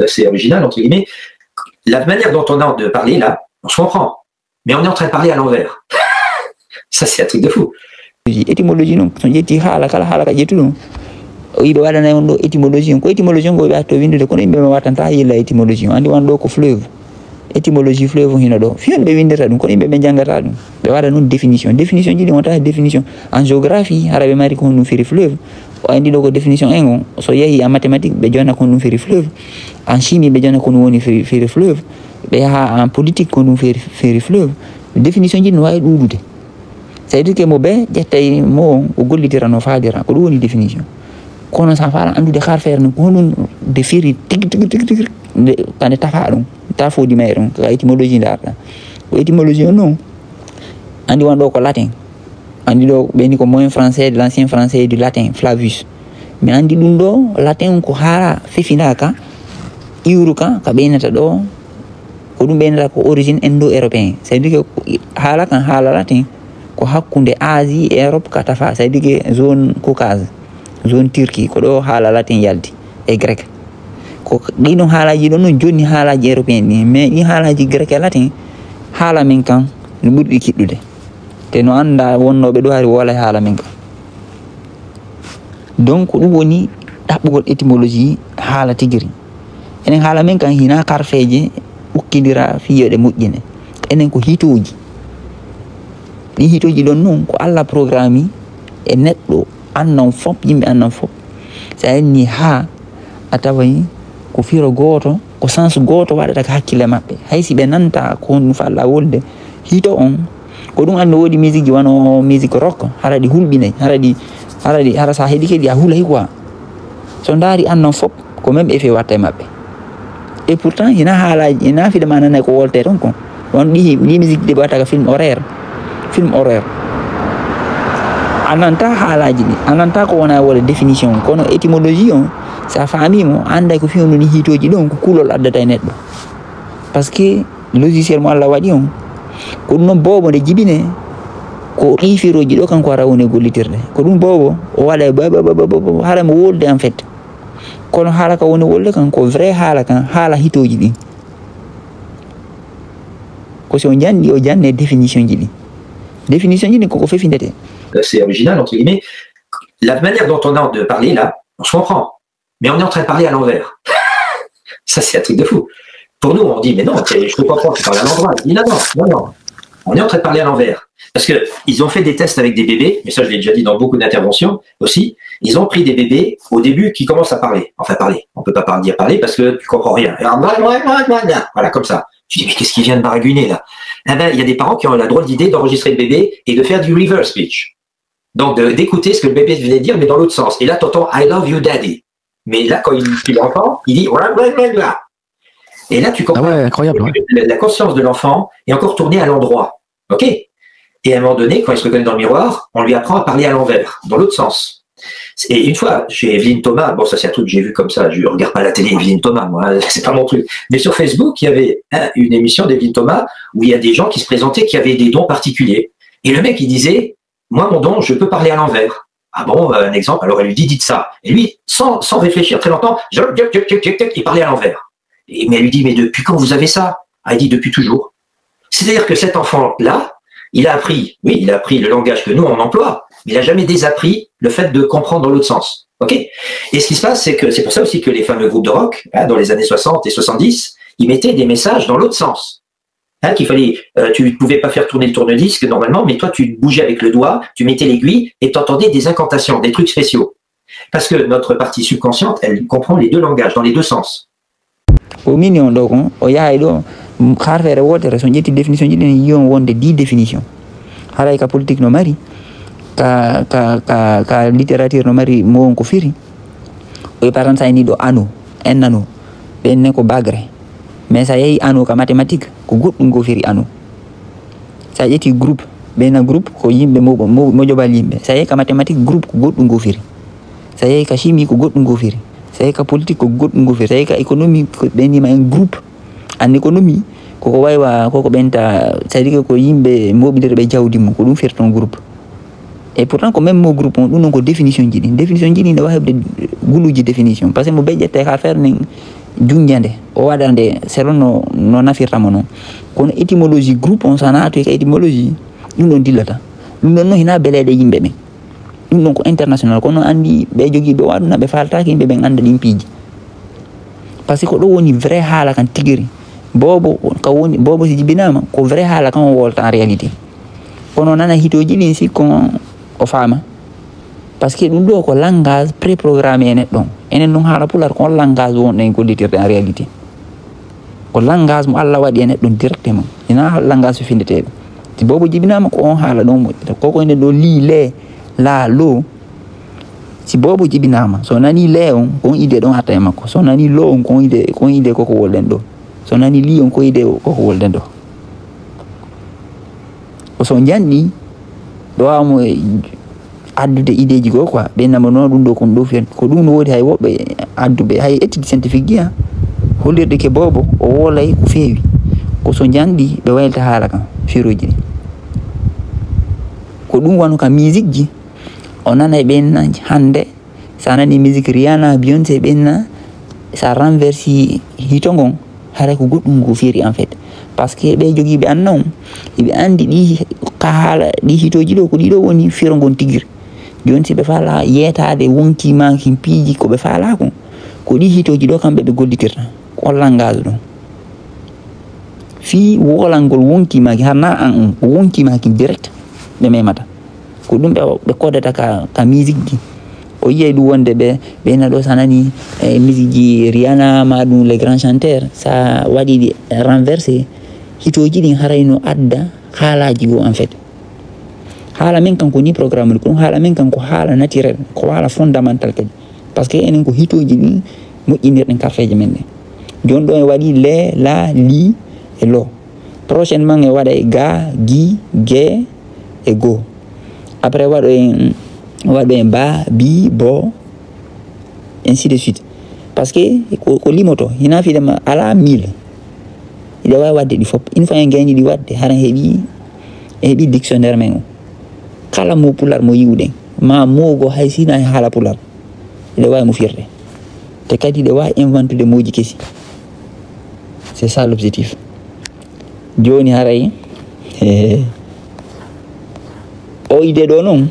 c'est original, entre guillemets. La manière dont on a de parler, là, on se comprend. Mais on est en train de parler à l'envers. Ça, c'est un truc de fou. Étymologie, non. On dit hala kala hala ka jetu non. Ido wala na on do étymologie. Ko étymologie ngo be ato winde de ko be watanta yela étymologie. Andi wan do ko fleuve. Étymologie fleuve hino do. Fion be windata dum ko be jangata dum. Be wada non définition. Définition ji wonta définition. En géographie, arabe mari ko non firi fleuve. O andi do ko définition engo. So yehi en mathématique be jona ko non firi fleuve. En chimie be jona ko non woni firi fleuve. Be ha en politique ko non firi fleuve. Définition ji no way dudude. Ça veut dire que mo be jettay mo o gollitira no faadira ko woni définition. Kono sa fala andude xar fer no kono de firi tig de kane tafa dum tafo di mayron ka étymologie darda ko étymologie non andi wando ko latin andi do beni ko moyen français de l'ancien français et du latin Flavius mais andi dum do latin ko hala fefinaka iuruka ka benata do ko dum benata ko origine indo-européen c'est à dire que hala kan hala latin ko hakkunde Asie et Europe ka tafa c'est à dire que zone Caucase zone Turquie ko do hala latin yaldi et grec ko dino haalaji do non joni haalaji européen ni mais ni haalaji grec et latin haala men kan no burdi kiddude te no anda wonnobe do hari wala haala men kan donc dum woni dabbugol étymologie haala tigiri enen haala men kan hina karfeje ukkidira fiyode mujjine enen ko hitoji ni hitoji don non ko alla programme e neddo annon fop yimbe annon fop sa ni ha atawai ko firo goto ko sens goto wadata ka hakkile mabbe haysi be nanta ko on falla wolde hito on ko dum ando wodi musique wano musique rock haradi hulbinay hara sa hedi ke dia hula hikwa so ndari annon fop ko même effet watte mabbe et pourtant ina halaji ina fi de manane ko wolte ton ko on di musique de bata ka film horaire ananta halaji ni ananta ko wona wala définition kono étymologie on sa famille mo anda ko fionu ni hitoji don ko kulol addata neddo parce que logiciel mo alla wadi on ko non bobo de jibine ko rifiroji do kanko rawone gollitirde ko dum bobo o wala baba hala mo wolde en fait kono hala ka woni wolde kan ko vrai hala kan hala hitoji din ko so jandi o janne définition ji din ko fefindete. C'est original, entre guillemets. La manière dont on a de parler, là, on se comprend. Mais on est en train de parler à l'envers. Ça, c'est un truc de fou. Pour nous, on dit, mais non, je peux pas croire que tu parles à l'endroit. Il dit, non. On est en train de parler à l'envers. Parce que ils ont fait des tests avec des bébés, mais ça, je l'ai déjà dit dans beaucoup d'interventions aussi. Ils ont pris des bébés, au début, qui commencent à parler. Enfin, parler. On peut pas dire parler parce que tu comprends rien. Voilà, comme ça. Tu dis, mais qu'est-ce qu'il vient de baragouiner, là? Eh ben, il y a des parents qui ont la drôle d'idée d'enregistrer le bébé et de faire du reverse speech. Donc, d'écouter ce que le bébé venait dire, mais dans l'autre sens. Et là, t'entends, I love you, daddy. Mais là, quand tu l'entends, il dit, et là, tu comprends. Ah ouais, incroyable. Ouais. La conscience de l'enfant est encore tournée à l'endroit. OK? Et à un moment donné, quand il se reconnaît dans le miroir, on lui apprend à parler à l'envers, dans l'autre sens. Et une fois, chez Evelyne Thomas, bon, ça c'est un truc que j'ai vu comme ça, je regarde pas la télé, Evelyne Thomas, moi, c'est pas mon truc. Mais sur Facebook, il y avait une émission d'Evelyne Thomas où il y a des gens qui se présentaient qui avaient des dons particuliers. Et le mec, il disait, moi, mon don, je peux parler à l'envers. Ah bon, un exemple, alors elle lui dit, dites ça. Et lui, sans réfléchir très longtemps, il parlait à l'envers. Mais elle lui dit, mais depuis quand vous avez ça? Ah, il dit, depuis toujours. C'est-à-dire que cet enfant-là, il a appris le langage que nous, on emploie, mais il n'a jamais désappris le fait de comprendre dans l'autre sens. OK? Et ce qui se passe, c'est que c'est pour ça aussi que les fameux groupes de rock, dans les années 60 et 70, ils mettaient des messages dans l'autre sens. Qu'il fallait, tu ne pouvais pas faire tourner le tourne-disque normalement, mais toi, tu bougeais avec le doigt, tu mettais l'aiguille et tu entendais des incantations, des trucs spéciaux. Parce que notre partie subconsciente, elle comprend les deux langages, dans les deux sens. Au million d'euros, il y a définition de 10 définitions. Il y a politique no mari, ka littérature no mari mo ko firi. O par exemple, ça ni do anu, en anu, ben ko bagre. Mais ça y est anu ka mathématique, ko goddum go firi anu. Ça y est groupe, ben groupe ko yimbe mo jobal yimbe. Ça y est ka mathématique groupe ko goddum go firi. Ça y est ka chimie ko goddum go firi. Ça y est ka politique ko goddum go firi. Ça y est ka économie ko ben ma un groupe. En économie ko waywa ko benta c'est-à-dire ko yimbe mobilité be jawdi mo ko dum firton groupe. Et pourtant ko même mo groupe on dum ko définition jidi ne wahbe guluji définition parce que mo bejete ka faire ni junjande o waɗande selon no nafirtamo noon kono étymologie groupe on sana to ka étymologie ɗum ɗon dillata ɗum ɗon no hina beleede yimɓe ɓen ɗum ɗon ko international kono andi ɓe jogiiɓe waɗuna ɓe faltaki yimɓe ɓen anda ɗin piiji par ce que ko ɗo woni vrai haala kan tigiri bobo ka woni bobo si jibinama ko vrai haala kan o wolta en réalité kono nana hitoji ɗin sikko o faama par ce que ɗum ɗo ko langage préprogrammé e neɗɗon enen ɗum haala pular ko on langage wonɗo en gollitirde en réalité ko langage mo Allah waɗi e neɗɗon directement ina langage findeteɓe si bobo jibinama ko on haala ɗon moƴƴita koko enen ɗo li le la lo si bobo jibinama so nani le on kon ide ɗon atta e makko so nani lo on kon ide koko wolɗen ɗo so nani li on ko ide koko wolɗen ɗo so janɗi ɗo wawmo addude ideji goo quoi ɓe namano ɗum ɗo kon ɗo fiyan ko ɗum no woodi hay woɓɓe adduɓe hay étude scientifique ji hollirde ke bobo o wolay ko feewi ko so janɗi ɓe waylta haala kam firoji ɗi ko ɗum wano ka musique ji o nana ɓenna hande sa nani musique Rihanna Beyoncé ɓenna sa renversi hito ngon haray ko goɗɗum ngo firi en fait par ce que ɓe jogiiɓe anna on eɓe andi ɗi ka haala ɗi hitoji ɗo ko ɗiɗo woni firo ngon tigiri joni si ɓe faala yeetade wonkimaki piiji ko ɓe faala ko ɗi hitoji ɗo kamɓe ɓe gollitirta ko on langage ɗon fi wolangol wonkimaki harna an on o wonkimaki direct ɓe memata ko ɗum ɓe kodata ka musique ji o yiyay ɗum wonde ɓena ɗo sa nani musique ji Rihanna ma ɗum les grands chanteurs sa waɗiɗi renversé hitoji ɗin harayno adda haalaji goo en fait haala men kanko ni programme ko ɗum haala men kanko haala naturel ko haala fondamental kadi par ce que enen ko hitoji ɗin moƴƴinirɗen karteje men ɗen joni ɗo en waɗi le la li e lo prochainement en waɗa e ga gi ge e go après waɗo en ba bi bo ainsi de suite par ce que ko limoto hina fidema ala 1000 ide wawi wadde ɗi fop une fois en gayni ɗi wadde haran heeɓi dictionnaire men o kala mo pular mo yiwɗen ma mogo hay sina haala pular ide wawi mo firde te kadi ide wawi inventude moji kesi c'est ça l'objectif joni haray o idée ɗo noon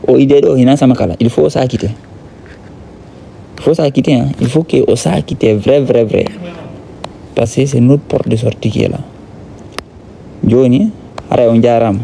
o idée ɗo hina sama kala il faut sakite il faut que o sakite vrai parce que c'est notre porte de sortie qui est là joni haray on jarama